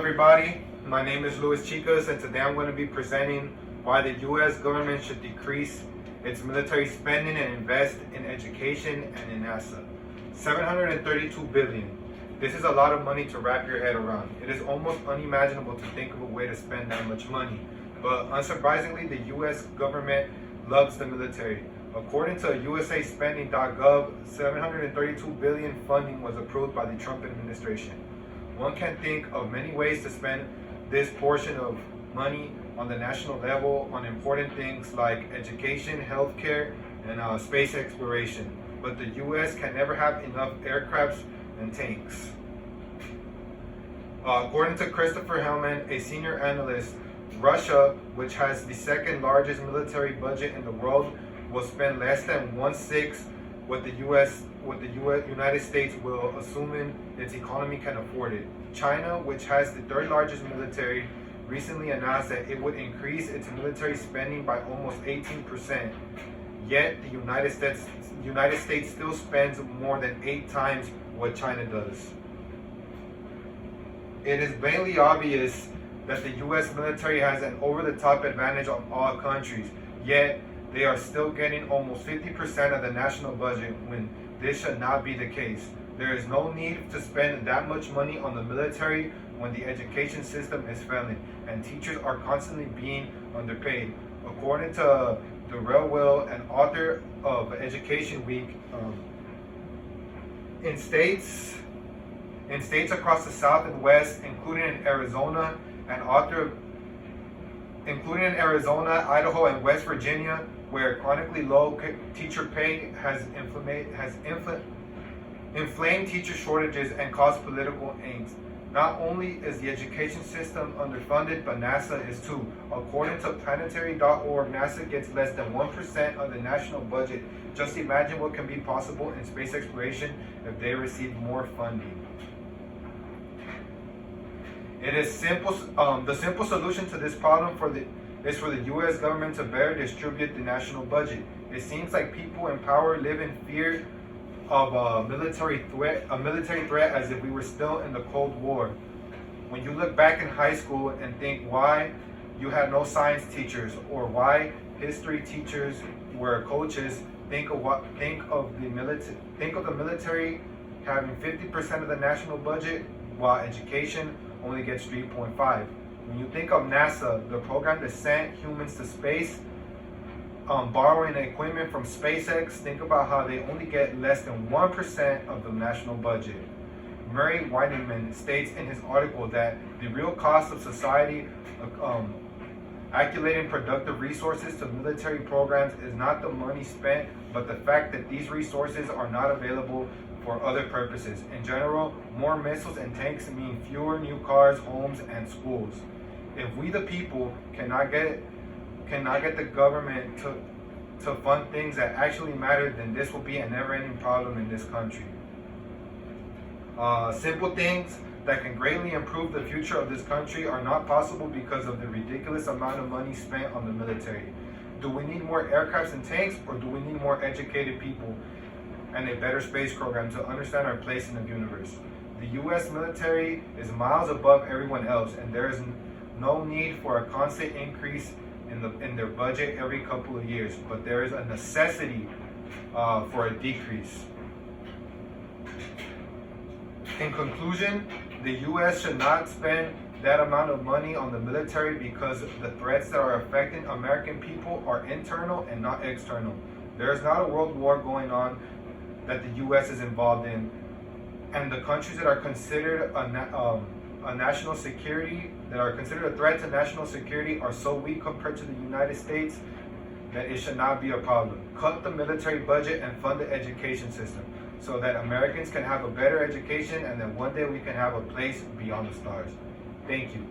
everybody, my name is Luis Chicas, and today I'm going to be presenting why the U.S. government should decrease its military spending and invest in education and in NASA. $732 billion. This is a lot of money to wrap your head around. It is almost unimaginable to think of a way to spend that much money. But unsurprisingly, the U.S. government loves the military. According to USAspending.gov, $732 billion funding was approved by the Trump administration. One can think of many ways to spend this portion of money on the national level on important things like education, healthcare, and space exploration. But the U.S. can never have enough aircrafts and tanks. According to Christopher Hellman, a senior analyst, Russia, which has the second largest military budget in the world, will spend less than 1/6 what the United States will, assuming its economy can afford it. China, which has the third largest military, recently announced that it would increase its military spending by almost 18%. Yet the United States still spends more than 8 times what China does. It is blatantly obvious that the U.S. military has an over-the-top advantage on all countries, yet they are still getting almost 50% of the national budget when this should not be the case. There is no need to spend that much money on the military when the education system is failing and teachers are constantly being underpaid. According to the Railway and author of Education Week, in states across the South and West, including in Arizona, Idaho, and West Virginia, where chronically low teacher pay has inflamed teacher shortages and caused political angst. Not only is the education system underfunded, but NASA is too. According to planetary.org, NASA gets less than 1% of the national budget. Just imagine what can be possible in space exploration if they receive more funding. It is simple. The simple solution to this problem is for the U.S. government to better distribute the national budget. It seems like people in power live in fear of a military threat as if we were still in the Cold War. When you look back in high school and think why you had no science teachers or why history teachers were coaches, think of the military having 50% of the national budget while education only gets 3.5. When you think of NASA, the program that sent humans to space, borrowing equipment from SpaceX, think about how they only get less than 1% of the national budget. Murray Weineman states in his article that the real cost of society accumulating productive resources to military programs is not the money spent, but the fact that these resources are not available for other purposes. In general, more missiles and tanks mean fewer new cars, homes, and schools. If we the people cannot get the government to fund things that actually matter, then this will be a never-ending problem in this country. Simple things that can greatly improve the future of this country are not possible because of the ridiculous amount of money spent on the military. Do we need more aircrafts and tanks, or do we need more educated people and a better space program to understand our place in the universe? The U.S. military is miles above everyone else, and there is no need for a constant increase in their budget every couple of years, but there is a necessity for a decrease. In conclusion, the U.S. should not spend that amount of money on the military because the threats that are affecting American people are internal and not external. There is not a world war going on that the U.S. is involved in, and the countries that are considered a national security, that are considered a threat to national security, are so weak compared to the United States that it should not be a problem. Cut the military budget and fund the education system so that Americans can have a better education and that one day we can have a place beyond the stars. Thank you.